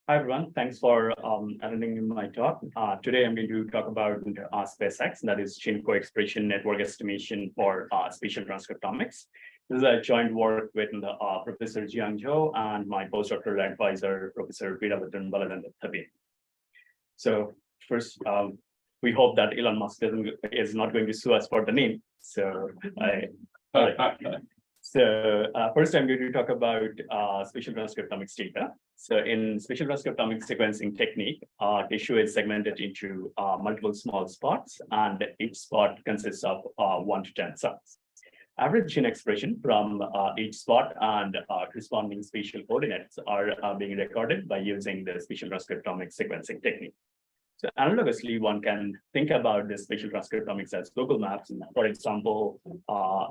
Hi, everyone. Thanks for attending my talk. Today, I'm going to talk about SpaceX, that is gene co-expression network estimation for spatial transcriptomics. This is a joint work with Professor Jiang Zhou and my postdoctoral advisor, Professor Veerabhadran Balagandathabe. So first, we hope that Elon Musk is not going to sue us for the name. So first, I'm going to talk about spatial transcriptomics data. So in spatial transcriptomics sequencing technique, tissue is segmented into multiple small spots, and each spot consists of 1 to 10 cells. Average gene expression from each spot and corresponding spatial coordinates are being recorded by using the spatial transcriptomics sequencing technique. So analogously, one can think about the spatial transcriptomics as local maps. For example,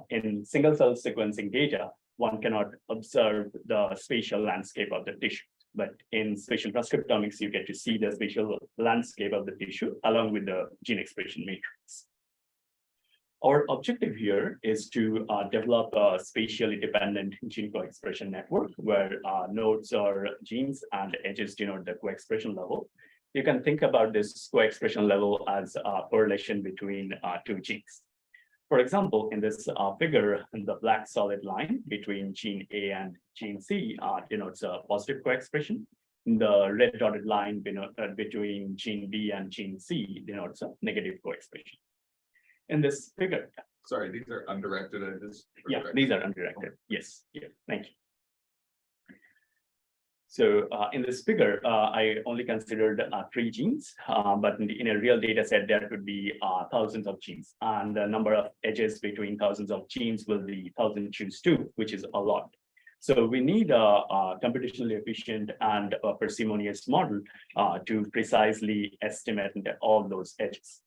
in single cell sequencing data, one cannot observe the spatial landscape of the tissue. But in spatial transcriptomics, you get to see the spatial landscape of the tissue along with the gene expression matrix. Our objective here is to develop a spatially dependent gene co-expression network where nodes or genes and edges denote the co-expression level. You can think about this co-expression level as a correlation between two genes. For example, in this figure, the black solid line between gene A and gene C denotes a positive co-expression. The red dotted line between gene B and gene C denotes a negative co-expression. In this figure, sorry, these are undirected edges. Yeah, these are undirected. Yes, yeah, thank you. So in this figure, I only considered 3 genes, but in a real data set, there could be thousands of genes, and the number of edges between thousands of genes will be 1,000 choose 2, which is a lot. So we need a computationally efficient and a parsimonious model to precisely estimate all those edges.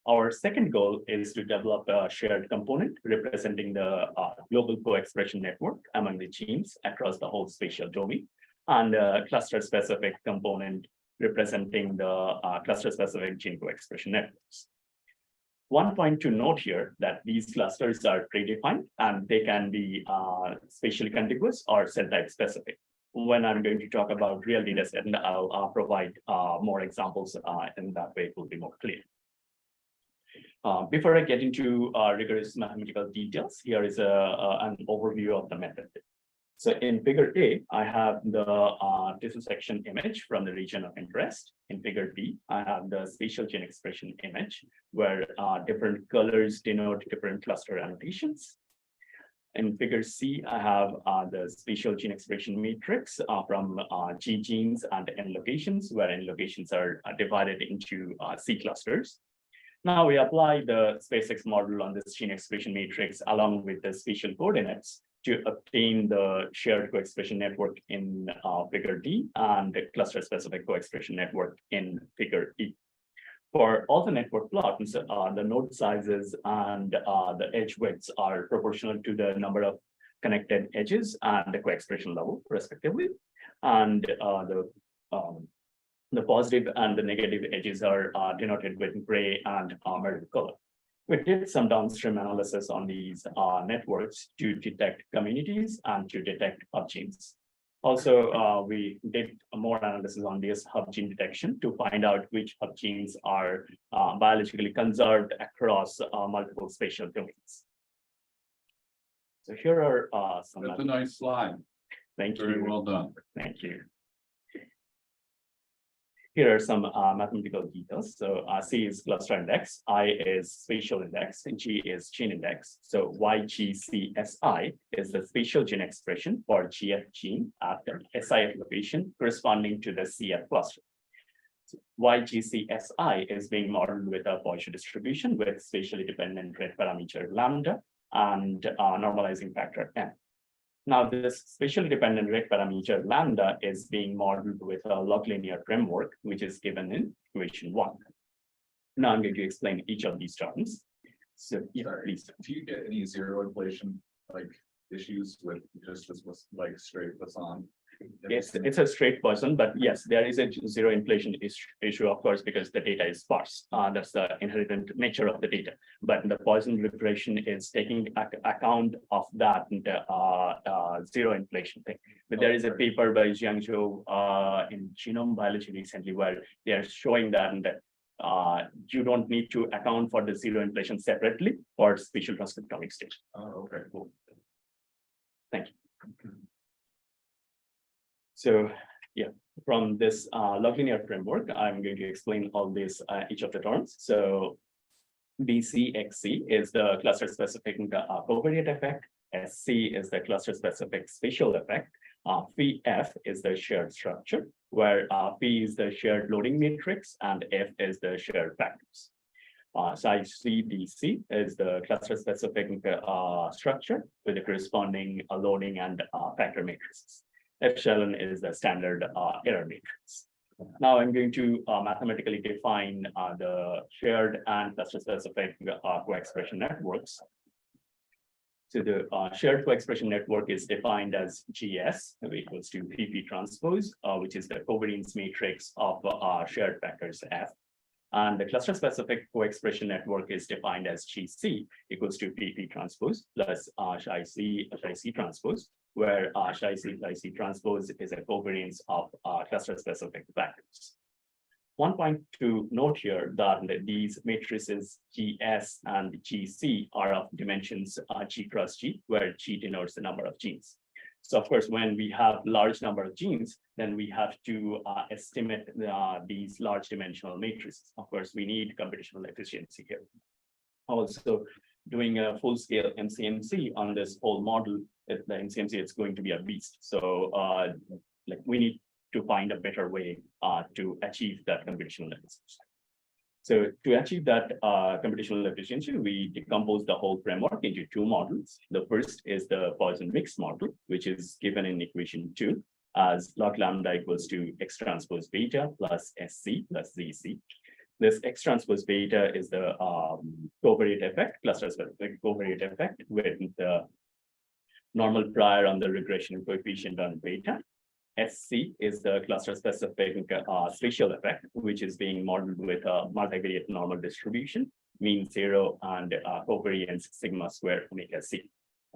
Our second goal is to develop a shared component representing the global co-expression network among the genes across the whole spatial domain, and a cluster-specific component representing the cluster-specific gene co-expression networks. One point to note here that these clusters are predefined and they can be spatially contiguous or cell type specific. When I'm going to talk about real data set, I'll provide more examples, and that way it will be more clear. Before I get into rigorous mathematical details, here is an overview of the method. So in figure A, I have the tissue section image from the region of interest. In figure B, I have the spatial gene expression image, where different colors denote different cluster annotations. In figure C, I have the spatial gene expression matrix from G genes and N locations, where N locations are divided into C clusters. Now we apply the SpaceX model on this gene expression matrix along with the spatial coordinates to obtain the shared co-expression network in figure D and the cluster-specific co-expression network in figure E. For all the network plots, the node sizes and the edge widths are proportional to the number of connected edges and the co-expression level, respectively. And the positive and the negative edges are denoted with gray and maroon color. We did some downstream analysis on these networks to detect communities and to detect hub genes. Also, we did more analysis on this hub gene detection to find out which hub genes are biologically conserved across multiple spatial domains. So here are some. That's a nice slide. Thank you. Very well done. Thank you. Here are some mathematical details. So C is cluster index, I is spatial index, and G is gene index. So YGCSI is the spatial gene expression for GF gene at the SIF location corresponding to the CF cluster. So YGCSI is being modeled with a Poisson distribution with spatially dependent rate parameter lambda and normalizing factor n. Now, this spatially dependent rate parameter lambda is being modeled with a log linear framework, which is given in equation 1. Now, I'm going to explain each of these terms. So, yeah, please. Do you get any zero inflation like issues with just like straight Poisson? It's a straight Poisson, but yes, there is a zero inflation issue, of course, because the data is sparse. That's the inherent nature of the data. But the Poisson regression is taking account of that zero inflation thing. But there is a paper by Jiangzhou in Genome Biology recently where they are showing that you don't need to account for the zero inflation separately for spatial transcriptomics stage. Oh, okay, cool. Thank you. So yeah, from this log linear framework, I'm going to explain all this, each of the terms. So DCXC is the cluster specific covariate effect. SC is the cluster specific spatial effect. PF is the shared structure, where P is the shared loading matrix and F is the shared factors. Size CDC is the cluster specific structure with the corresponding loading and factor matrices. Epsilon is the standard error matrix. Now I'm going to mathematically define the shared and cluster specific co-expression networks. So the shared co-expression network is defined as GS equals to PP transpose, which is the covariance matrix of shared factors F. And the cluster specific co-expression network is defined as GC equals to PP transpose plus Chi-C transpose, where Chi-C transpose is a covariance of cluster specific factors. One point to note here that these matrices GS and GC are of dimensions G cross G, where G denotes the number of genes. So of course, when we have large number of genes, then we have to estimate these large dimensional matrices. Of course, we need computational efficiency here. Also, doing a full scale MCMC on this whole model, the MCMC is going to be a beast. So like we need to find a better way to achieve that computational efficiency. So to achieve that computational efficiency, we decompose the whole framework into two models. The first is the Poisson mixed model, which is given in equation 2 as log lambda equals to X transpose beta plus SC plus ZC. This X transpose beta is the covariate effect, cluster specific covariate effect with the normal prior on the regression coefficient on beta. SC is the cluster specific spatial effect, which is being modeled with a multivariate normal distribution, mean zero and covariance sigma square omega C.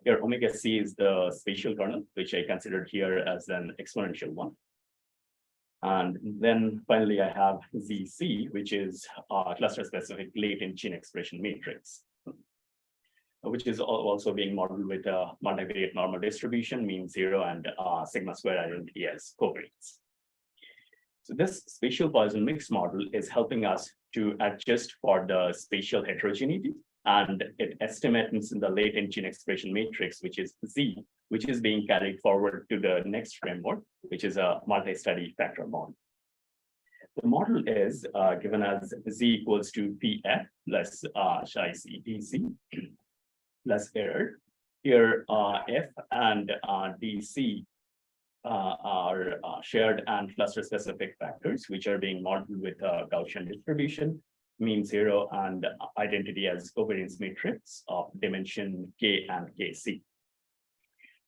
Here, omega C is the spatial kernel, which I considered here as an exponential one. And then finally, I have ZC, which is cluster specific latent gene expression matrix, which is also being modeled with a multivariate normal distribution, mean zero and sigma square identity as covariance. So this spatial Poisson mixed model is helping us to adjust for the spatial heterogeneity, and it estimates in the latent gene expression matrix, which is Z, which is being carried forward to the next framework, which is a multi-study factor model. The model is given as Z equals to PF plus Chi-C DC plus error. Here, F and DC are shared and cluster specific factors, which are being modeled with a Gaussian distribution, mean zero and identity as covariance matrix of dimension K and KC.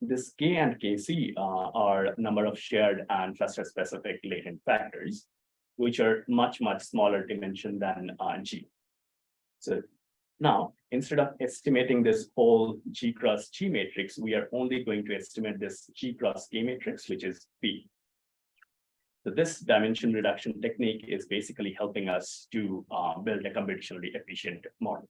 This K and KC are number of shared and cluster specific latent factors, which are much smaller dimension than G. So now, instead of estimating this whole G cross G matrix, we are only going to estimate this G cross K matrix, which is P. So this dimension reduction technique is basically helping us to build a computationally efficient model.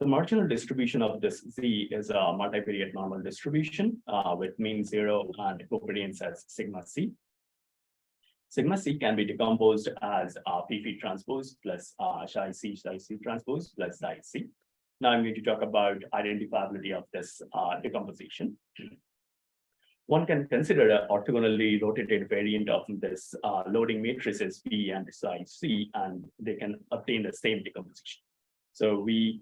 The marginal distribution of this Z is a multivariate normal distribution with mean zero and covariance as sigma C. Sigma C can be decomposed as PP transpose plus Chi-C transpose plus Xi C. Now I'm going to talk about identifiability of this decomposition. One can consider an orthogonally rotated variant of this loading matrices P and Xi C, and they can obtain the same decomposition. So we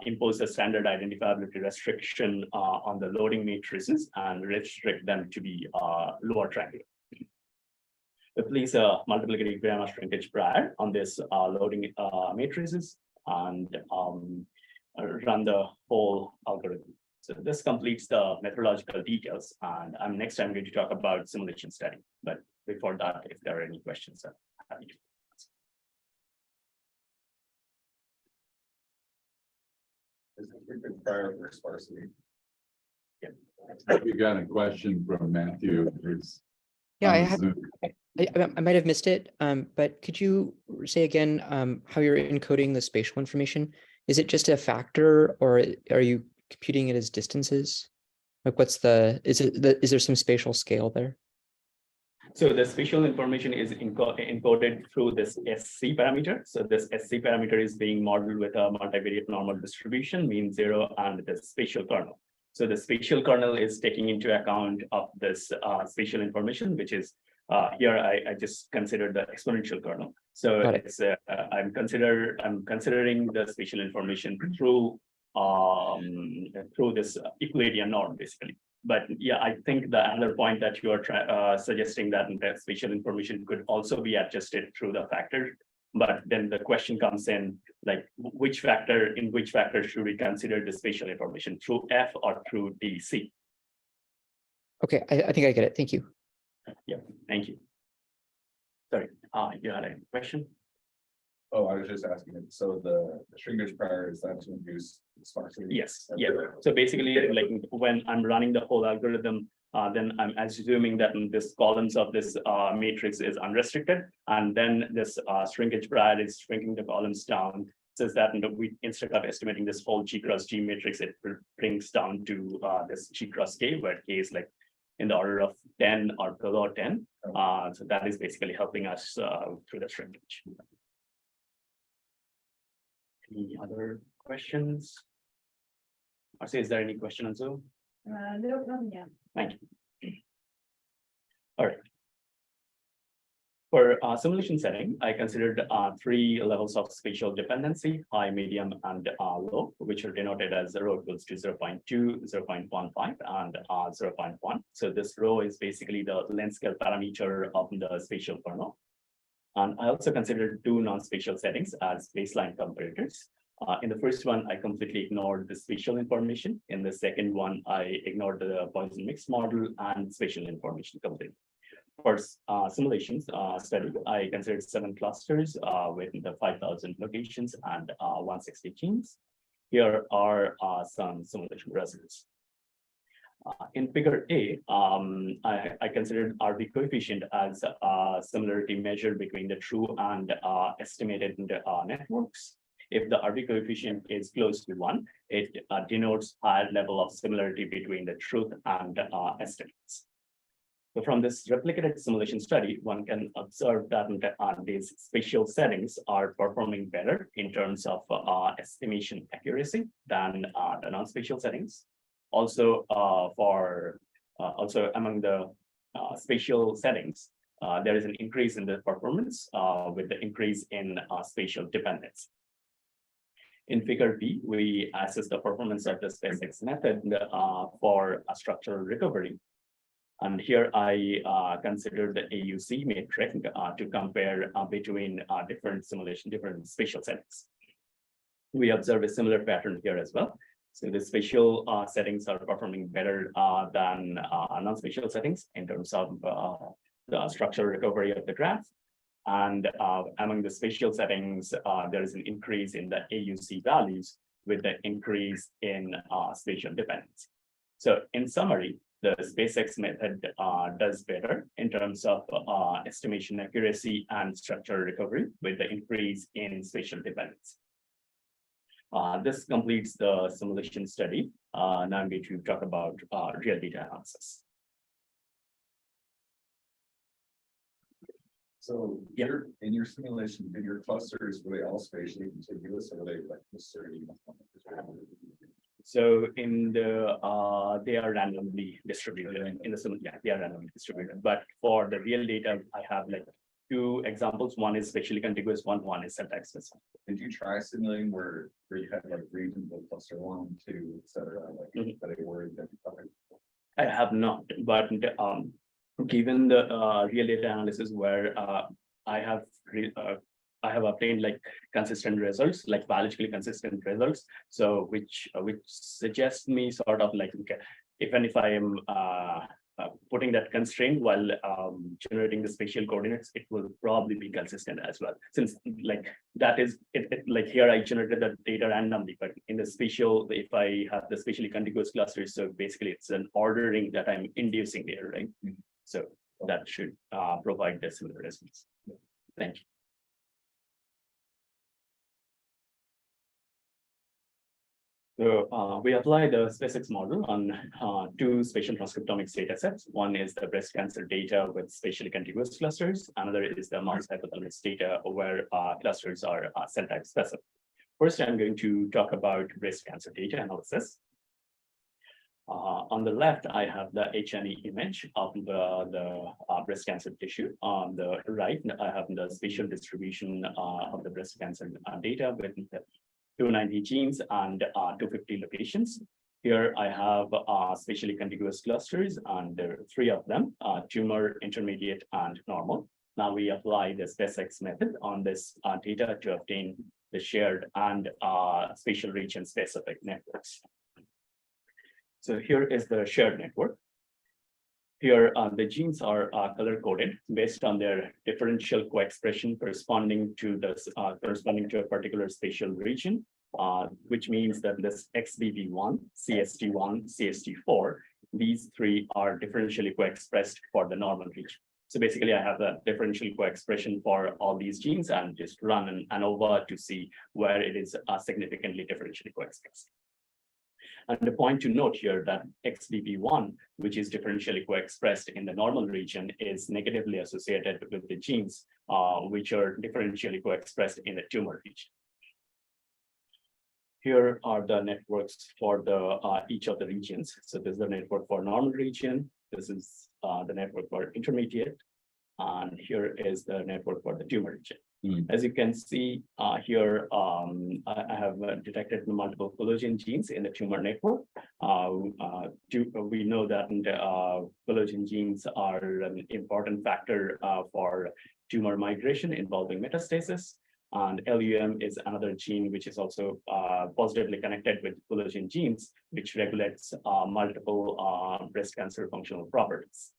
impose a standard identifiability restriction on the loading matrices and restrict them to be lower triangular. We place a multiplicative grammar shrinkage prior on this loading matrices and run the whole algorithm. So this completes the methodological details, and next I'm going to talk about simulation study. But before that, if there are any questions, I'm happy to. Prior for sparsity. We got a question from Matthew. Who's Yeah, on I the have. Zoom. I might have missed it, but could you say again how you're encoding the spatial information? Is it just a factor, or are you computing it as distances? Like, what's is there some spatial scale there? So the spatial information is encoded through this SC parameter. So this SC parameter is being modeled with a multivariate normal distribution, mean zero, and the spatial kernel. So the spatial kernel is taking into account of this spatial information, which is here I just considered the exponential kernel. So it's I'm considering the spatial information through this Euclidean norm, basically. But yeah, I think the other point that you are suggesting that the spatial information could also be adjusted through the factor. But then the question comes in, like, in which factor should we consider the spatial information, through F or through DC? Okay, I think I get it. Thank you. Yeah, thank you. Sorry, you had a question? Oh, I was just asking it. So the shrinkage prior, is that to induce sparsity? Yes, yeah. So basically, like when I'm running the whole algorithm, then I'm assuming that this columns of this matrix is unrestricted, and then this shrinkage prior is shrinking the columns down, says that we, instead of estimating this whole G cross G matrix, it brings down to this G cross K, where K is like in the order of 10 or below 10. So that is basically helping us through the shrinkage. Any other questions? Marcy, is there any question on Zoom? No, nothing yet. Thank you. All right. For simulation setting, I considered 3 levels of spatial dependency: high, medium, and low, which are denoted as rho equals to 0.2, 0.15, and 0.1. So this rho is basically the length scale parameter of the spatial kernel. And I also considered 2 non-spatial settings as baseline comparators. In the first one, I completely ignored the spatial information. In the second one, I ignored the Poisson mixed model and spatial information completely. For simulations study, I considered 7 clusters with the 5,000 locations and 160 genes. Here are some simulation results. In figure A, I considered RB coefficient as a similarity measure between the true and estimated networks. If the RB coefficient is close to 1, it denotes higher level of similarity between the truth and estimates. So from this replicated simulation study, one can observe that these spatial settings are performing better in terms of estimation accuracy than the non-spatial settings. Also, also among the spatial settings, there is an increase in the performance with the increase in spatial dependence. In figure B, we assess the performance of the SpaceX method for a structural recovery. And here I consider the AUC matrix to compare between different spatial settings. We observe a similar pattern here as well. So the spatial settings are performing better than non-spatial settings in terms of the structural recovery of the graph. And among the spatial settings, there is an increase in the AUC values with the increase in spatial dependence. So in summary, the SpaceX method does better in terms of estimation accuracy and structural recovery with the increase in spatial dependence. This completes the simulation study. Now I'm going to talk about real data analysis. So in your simulation, did your clusters, were they all spatially contiguous, or were they like necessarily? So in the they are randomly distributed in the simulation. Yeah, they are randomly distributed. But for the real data, I have like 2 examples. One is spatially contiguous, one is syntax specific. Did you try simulating where you had like regions of cluster 1, 2, et cetera, like that they were identified? I have not, but given the real data analysis where I I have obtained like consistent results, like biologically consistent results. So which suggests me sort of like, okay, even if I am putting that constraint while generating the spatial coordinates, it will probably be consistent as well. Since like that is like here I generated the data randomly, but in the spatial, if I have the spatially contiguous clusters, so basically it's an ordering that I'm inducing there, right? So that should provide the similar results. Thank you. So we apply the SpaceX model on two spatial transcriptomics data sets. One is the breast cancer data with spatially contiguous clusters. Another is the mouse hypothalamus data where clusters are cell type specific. First, I'm going to talk about breast cancer data analysis. On the left, I have the H&E image of the breast cancer tissue. On the right, I have the spatial distribution of the breast cancer data with the 290 genes and 250 locations. Here I have spatially contiguous clusters, and there are 3 of them, tumor, intermediate, and normal. Now we apply the SpaceX method on this data to obtain the shared and spatial region specific networks. So here is the shared network. Here, the genes are color-coded based on their differential co-expression corresponding to a particular spatial region, which means that this XBB1, CST1, CST4, these 3 are differentially co-expressed for the normal region. So basically, I have the differential co-expression for all these genes and just run an ANOVA to see where it is significantly differentially co-expressed. And the point to note here that XBB1, which is differentially co-expressed in the normal region, is negatively associated with the genes which are differentially co-expressed in the tumor region. Here are the networks for the each of the regions. So this is the network for normal region. This is the network for intermediate. And here is the network for the tumor region. As you can see here, I have detected multiple collagen genes in the tumor network. We know that collagen genes are an important factor for tumor migration involving metastasis. And LUM is another gene which is also positively connected with collagen genes, which regulates multiple breast cancer functional properties.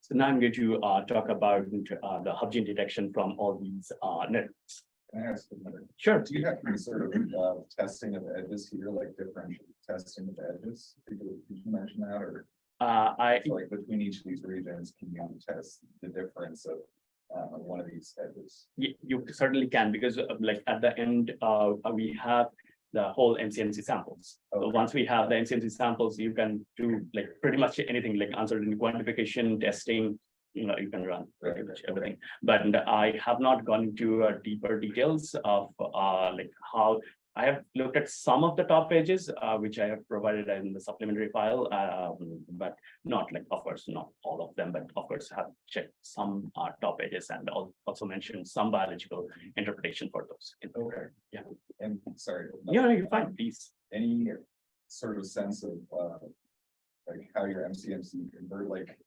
So now I'm going to talk about the hub gene detection from all these networks. Can I ask another? Sure. Do you have any sort of testing of edges here, like differential testing of edges? Did you mention that, or so like between each of these regions, can you test the difference of one of these edges? You certainly can, because like at the end, we have the whole MCMC samples. Okay. So once we have the MCMC samples, you can do like pretty much anything, like uncertainty quantification, testing, you can run pretty much everything. But I have not gone into deeper details of like how I have looked at some of the top pages, which I have provided in the supplementary file, but not like, of course, not all of them, but of course have checked some top pages and also mentioned some biological interpretation for those. Okay. Yeah. And sorry. Yeah, you're fine, please. Any sort of sense of like how your MCMC convert, like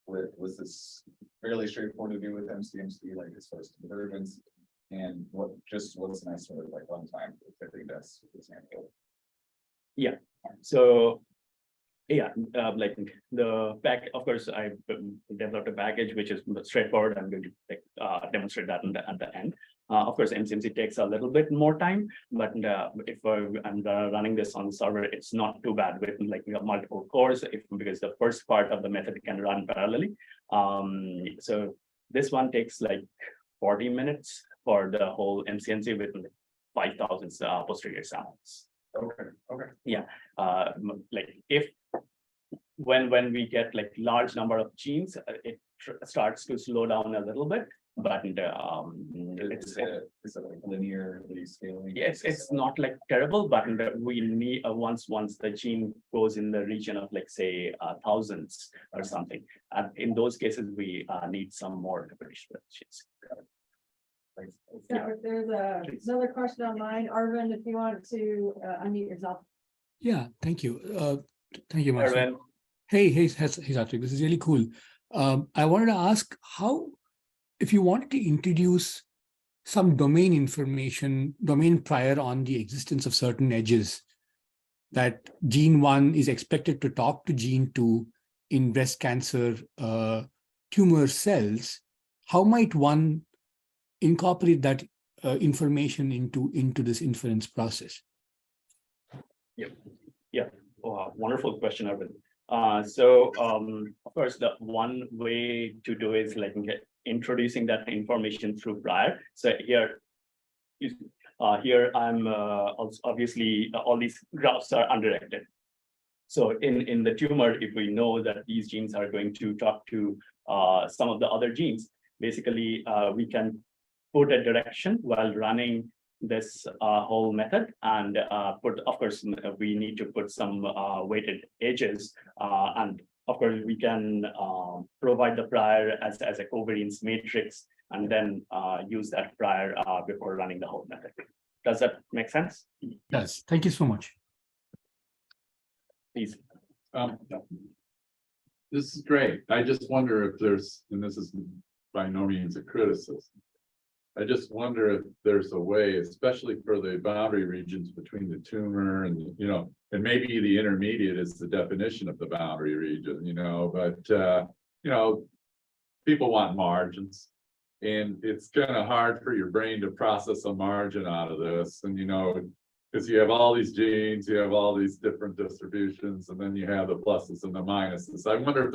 was this fairly straightforward to do with MCMC, like as far as convergence? And what's an estimate of like runtime? I think that's for example. Yeah. So yeah, like the pack, of course, I developed a package which is straightforward. I'm going to demonstrate that at the end. Of course, MCMC takes a little bit more time, but if I'm running this on the server, it's not too bad with like multiple cores, because the first part of the method can run parallelly. So this one takes like 40 minutes for the whole MCMC with 5,000 posterior samples. Okay. Okay. Yeah. Like when we get like large number of genes, it starts to slow down a little bit. But is it like linearly scaling? Yes, it's not like terrible, but we need once the gene goes in the region of like say thousands or something. And in those cases, we need some more computational machines. So there's another question online. Arvind, if you want to unmute yourself. Yeah, thank you. Thank you, Marshall. Arvind. Hey, Satwik, this is really cool. I wanted to ask how, if you wanted to introduce some domain information, domain prior on the existence of certain edges, that gene 1 is expected to talk to gene 2 in breast cancer tumor cells, how might one incorporate that information into this inference process? Yeah. Wonderful question, Arvind. Of course, the one way to do is like introducing that information through prior. So here I'm also obviously all these graphs are undirected. So in the tumor, if we know that these genes are going to talk to some of the other genes, basically we can put a direction while running this whole method, and of course, we need to put some weighted edges, and of course, we can provide the prior as a covariance matrix, and then use that prior before running the whole method. Does that make sense? Yes, thank you so much. Please. This is great. I just wonder if there's, and this is by no means a criticism, I just wonder if there's a way, especially for the boundary regions between the tumor and, and maybe the intermediate is the definition of the boundary region, but, people want margins, and it's kind of hard for your brain to process a margin out of this. And, because you have all these genes, you have all these different distributions, and then you have the pluses and the minuses. I wonder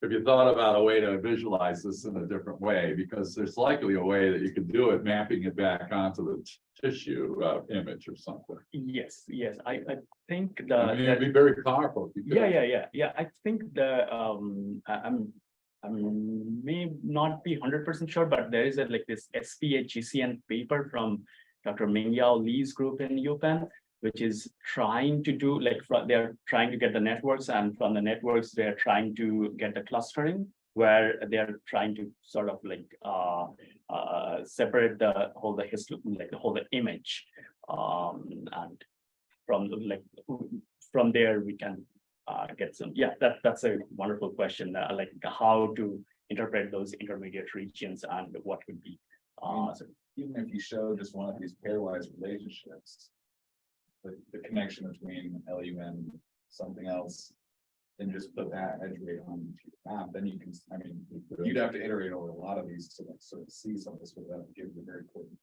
if you thought about a way to visualize this in a different way, because there's likely a way that you could do it, mapping it back onto the tissue image or something. Yes. I think it'd be very powerful. Yeah. I think I'm may not be 100% sure, but there is this SPHGCN paper from Dr. Mingyao Lee's group in UPenn, which is trying to do they're trying to get the networks, and from the networks they're trying to get the clustering, where they're trying to sort of separate the whole image, and from there we can get some. Yeah, that's a wonderful question. How to interpret those intermediate regions and what would be. Even if you show just one of these pairwise relationships, the connection between LUN something else, and just put that edge rate on the map, then you can, you'd have to iterate over a lot of these to sort of see some of this without giving you very important.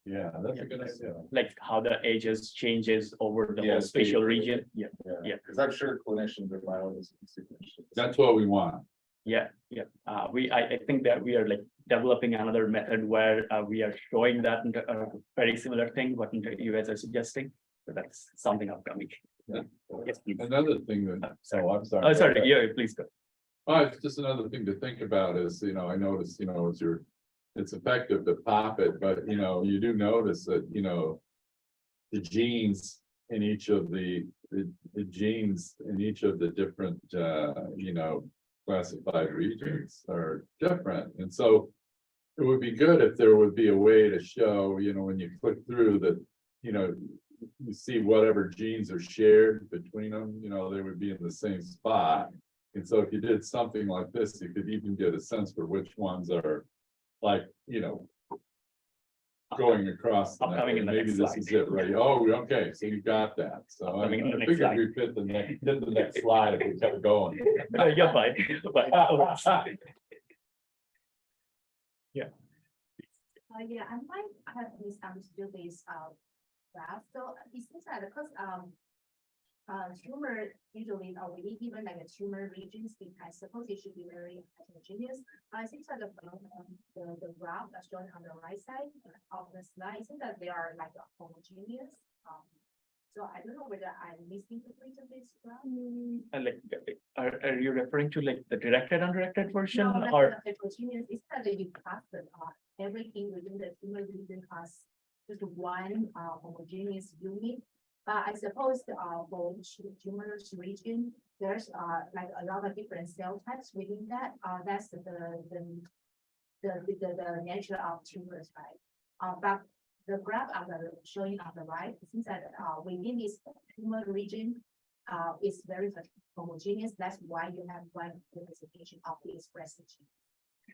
Yeah, that's a good idea. Like how the edges changes over the whole spatial region. Yeah. Because I'm sure clinicians or biologists. That's what we want. Yeah. I think that we are developing another method where we are showing that a very similar thing what you guys are suggesting. So that's something upcoming. Yeah. Yes, please. Another thing that I'm sorry. I'm sorry. Oh, sorry. Yeah, please go. It's just another thing to think about is, I noticed, it's effective to pop it, but you do notice that, the genes in each of the genes in each of the different classified regions are different. And so it would be good if there would be a way to show, when you click through that, you see whatever genes are shared between them, they would be in the same spot. And so if you did something like this, you could even get a sense for which ones are going across the network. Maybe this is it, right? Oh, okay, so you got that. So I figured we fit the next slide if we kept going. You're fine. Yeah. Yeah, I might have misunderstood this graph. So it seems that because tumor usually, or even a tumor regions, I suppose it should be very heterogeneous. I think that the graph that's shown on the right side of the slide, I think that they are homogeneous. So I don't know whether I'm misinterpreting this graph. Are you referring to the directed undirected version, no, or heterogeneous? It's that you clustered everything within the tumor region as just one homogeneous unit. But I suppose for tumor region, there's a lot of different cell types within that. That's the nature of tumors, right? But the graph showing on the right, it seems that within this tumor region is very homogeneous. That's why you have one representation of the expressed gene.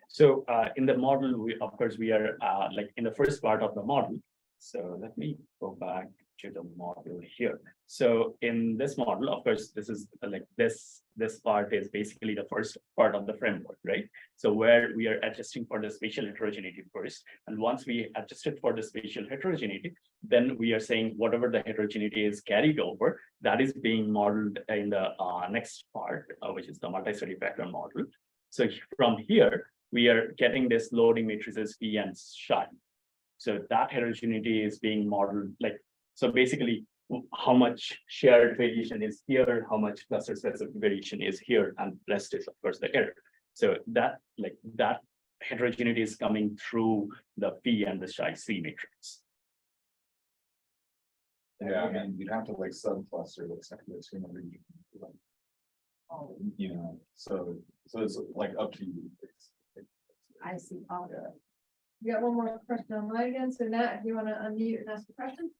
So in the model, of course, we are like in the first part of the model. So let me go back to the model here. So in this model, of course, this is like this part is basically the first part of the framework, right? So where we are adjusting for the spatial heterogeneity first. And once we adjusted for the spatial heterogeneity, then we are saying whatever the heterogeneity is carried over, that is being modeled in the next part, which is the multi-study factor model. So from here, we are getting this loading matrices P and Psi. So that heterogeneity is being modeled like, so basically how much shared variation is here, how much cluster specific variation is here, and rest is of course the error. So that heterogeneity is coming through the P and the Psi C matrix. Yeah, I mean, you'd have to like subcluster the tumor region. You know, so it's like up to you. I see. Yeah. We got one more question online again. So Nat, if you want to unmute and ask a question?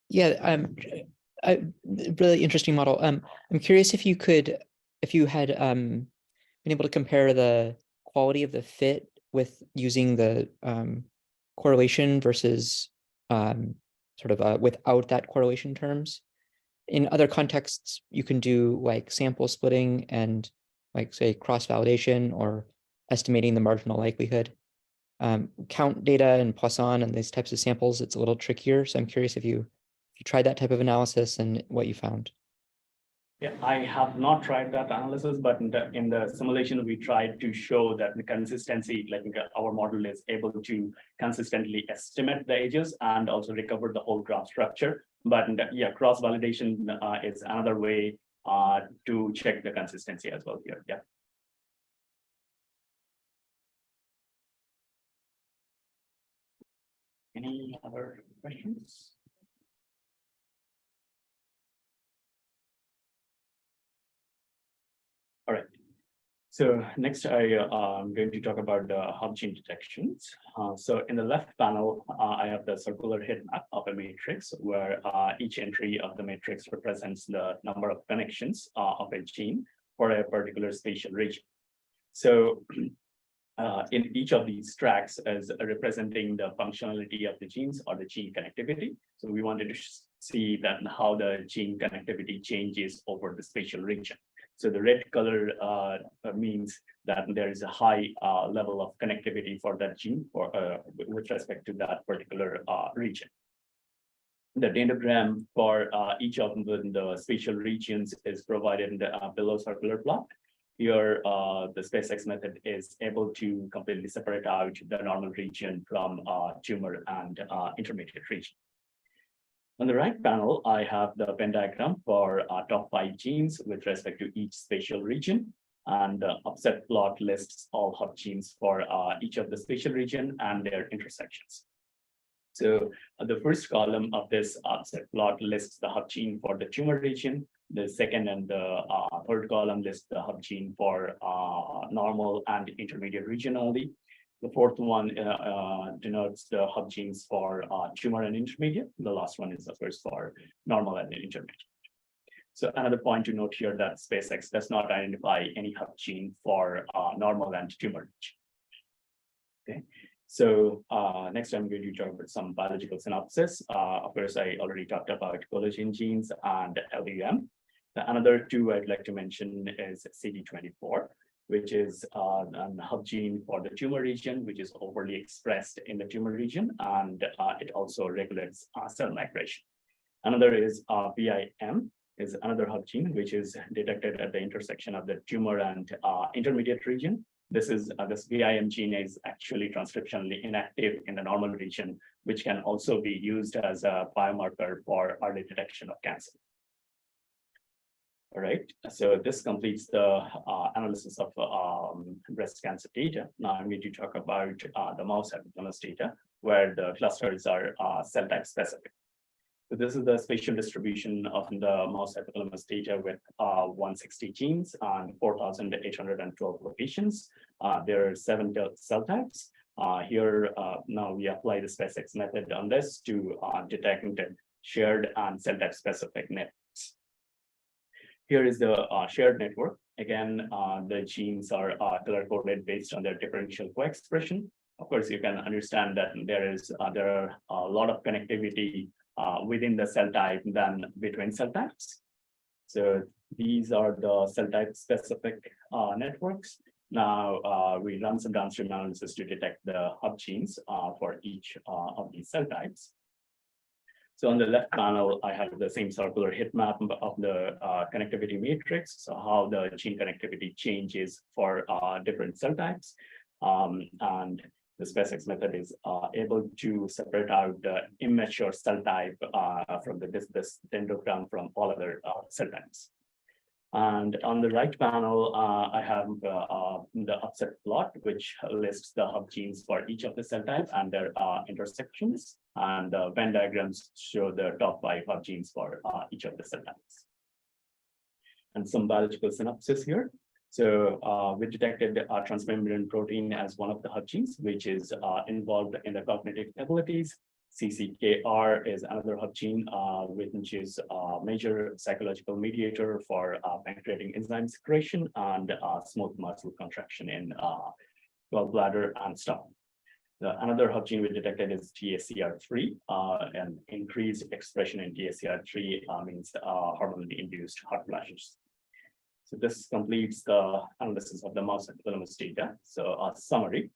Yeah, a really interesting model. I'm curious if you had been able to compare the quality of the fit with using the correlation versus sort of without that correlation terms. In other contexts, you can do like sample splitting and like say cross-validation or estimating the marginal likelihood. Count data and Poisson and these types of samples, it's a little trickier. So I'm curious if you tried that type of analysis and what you found. Yeah, I have not tried that analysis, but in the simulation, we tried to show that the consistency, like our model is able to consistently estimate the edges and also recover the whole graph structure. But yeah, cross-validation is another way to check the consistency as well here. Yeah. Any other questions? All right. So next, I'm going to talk about the hub gene detections. So in the left panel, I have the circular heat map of a matrix where each entry of the matrix represents the number of connections of a gene for a particular spatial region. So in each of these tracks as representing the functionality of the genes or the gene connectivity. So we wanted to see that how the gene connectivity changes over the spatial region. So the red color means that there is a high level of connectivity for that gene with respect to that particular region. The dendrogram for each of the spatial regions is provided in the below circular plot. Here, the SpaceX method is able to completely separate out the normal region from tumor and intermediate region. On the right panel, I have the Venn diagram for top 5 genes with respect to each spatial region. And the offset plot lists all hub genes for each of the spatial region and their intersections. So the first column of this offset plot lists the hub gene for the tumor region. The second and the third column lists the hub gene for normal and intermediate region only. The fourth one denotes the hub genes for tumor and intermediate. The last one is, of course, for normal and intermediate. So another point to note here that SpaceX does not identify any hub gene for normal and tumor region. Okay. So next I'm going to talk about some biological synopsis. Of course, I already talked about collagen genes and LUM. The another two I'd like to mention is CD24, which is a hub gene for the tumor region, which is overly expressed in the tumor region, and it also regulates cell migration. Another is BIM, is another hub gene, which is detected at the intersection of the tumor and intermediate region. This BIM gene is actually transcriptionally inactive in the normal region, which can also be used as a biomarker for early detection of cancer. All right, so this completes the analysis of breast cancer data. Now I'm going to talk about the mouse hypothalamus data, where the clusters are cell type specific. So this is the spatial distribution of the mouse hypothalamus data with 160 genes and 4,812 locations. There are 7 cell types. Here, now we apply the SpaceX method on this to detect shared and cell type specific networks. Here is the shared network again, the genes are color coded based on their differential co-expression. Of course, you can understand that there are a lot of connectivity within the cell type than between cell types. So these are the cell type specific networks. Now we run some downstream analysis to detect the hub genes for each of these cell types. So on the left panel, I have the same circular heat map of the connectivity matrix. So how the gene connectivity changes for different cell types. And the SpaceX method is able to separate out the immature cell type from this dendrogram from all other cell types. And on the right panel, I have the upset plot, which lists the hub genes for each of the cell types and their intersections. And the Venn diagrams show the top 5 hub genes for each of the cell types. And some biological synopsis here. So we detected transmembrane protein as one of the hub genes, which is involved in the cognitive abilities. CCKR is another hub gene, which is a major psychological mediator for pancreatic enzyme secretion and smooth muscle contraction in gallbladder and stomach. Another hub gene we detected is TSCR3, and increased expression in TSCR3 means hormonally induced hot flashes. So this completes the analysis of the mouse hypothalamus data. So a summary.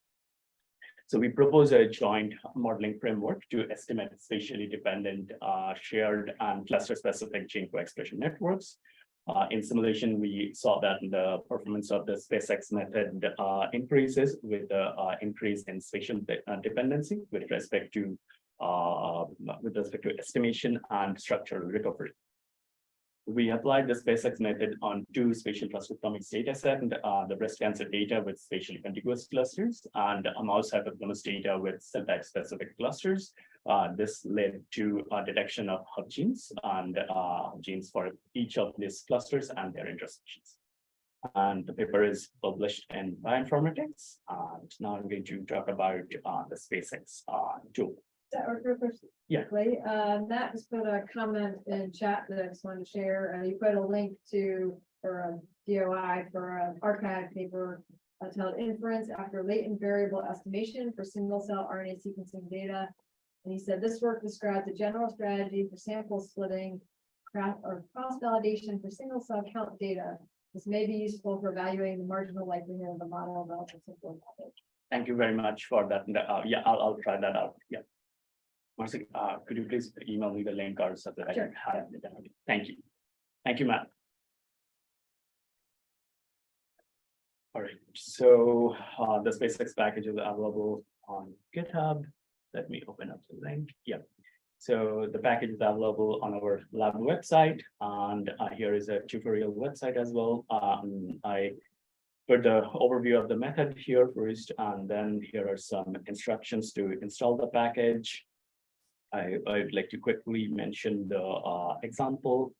So we propose a joint modeling framework to estimate spatially dependent shared and cluster-specific gene co-expression networks. In simulation, we saw that the performance of the SpaceX method increases with the increase in spatial dependency with respect to estimation and structural recovery. We applied the SpaceX method on 2 spatial transcriptomics data set, and the breast cancer data with spatially contiguous clusters and a mouse hypothalamus data with cell type specific clusters. This led to a detection of hub genes and genes for each of these clusters and their intersections. And the paper is published in Bioinformatics. And now I'm going to talk about the SpaceX tool. Yeah. Matt just put a comment in chat that I just wanted to share. You put a link to for a DOI for an archive paper titled Inference After Latent Variable Estimation for Single Cell RNA Sequencing Data. And he said this work describes a general strategy for sample splitting or cross validation for single cell count data. This may be useful for evaluating the marginal likelihood of the model relative to simple method. Thank you very much for that. Yeah, I'll try that out. Yeah. Marcy, could you please email me the link or so that I can have it? Thank you. Thank you, Matt. All right, so the SpaceX package is available on GitHub. Let me open up the link. Yeah. So the package is available on our lab website, and here is a tutorial website as well. I put the overview of the method here first, and then here are some instructions to install the package. I'd like to quickly mention the example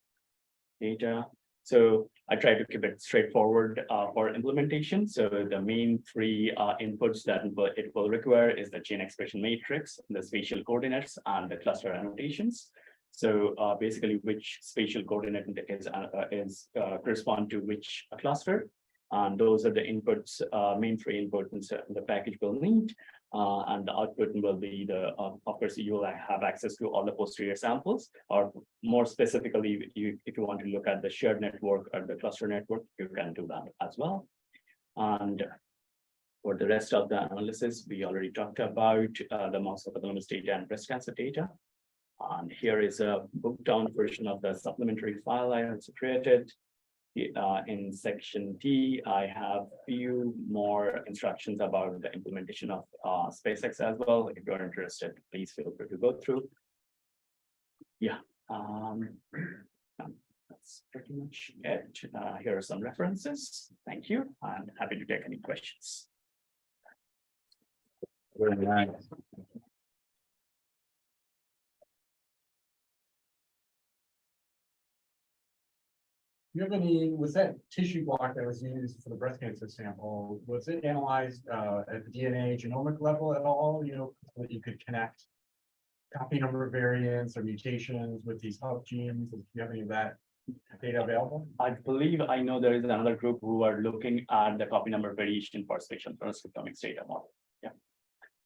data. So I try to keep it straightforward for implementation. So the main 3 inputs that it will require is the gene expression matrix, the spatial coordinates, and the cluster annotations. So basically, which spatial coordinate is correspond to which cluster. And those are the inputs, main 3 inputs the package will need. And the output will be of course, you will have access to all the posterior samples, or more specifically, if you want to look at the shared network or the cluster network, you can do that as well. And for the rest of the analysis, we already talked about the mouse hypothalamus data and breast cancer data. And here is a book down version of the supplementary file I also created. In section T, I have a few more instructions about the implementation of SpaceX as well. If you're interested, please feel free to go through. Yeah, that's pretty much it. Here are some references. Thank you. I'm happy to take any questions. Very nice. Do you have any, was that tissue block that was used for the breast cancer sample, was it analyzed at the DNA genomic level at all, so that you could connect copy number variants or mutations with these hub genes? Do you have any of that data available? I believe I know there is another group who are looking at the copy number variation for spatial transcriptomics data model. Yeah.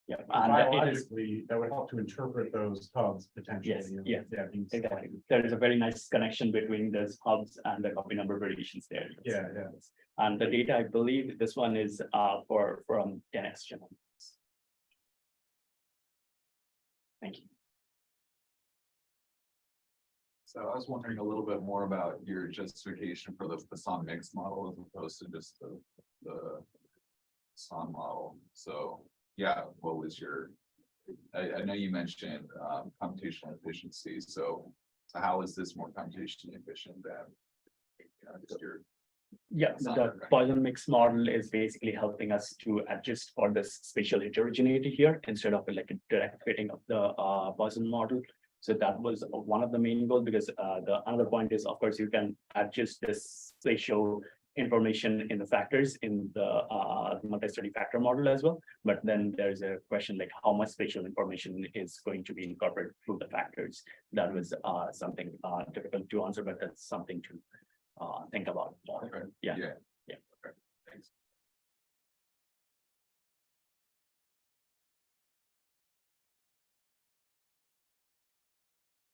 Yeah, and it is, Biologically, that would help to interpret those hubs potentially. Yes, you know, yes, yeah, being exactly. There is a very nice connection between those hubs and the copy number variations there. Yeah, yeah. And the data, I believe this one is from 10x genomics. Thank you. So I was wondering a little bit more about your justification for the Poisson mix model as opposed to just the Poisson model. So, yeah, what was your, I know you mentioned computational efficiency. So how is this more computationally efficient than just your Yeah, the Poisson mix model is basically helping us to adjust for this spatial heterogeneity here instead of like a direct fitting of the Poisson model. So that was one of the main goals, because the another point is, of course, you can adjust this spatial information in the factors in the multi-study factor model as well. But then there's a question like how much spatial information is going to be incorporated through the factors. That was something difficult to answer, but that's something to think about. Okay. Yeah. Yeah. Okay. Thanks.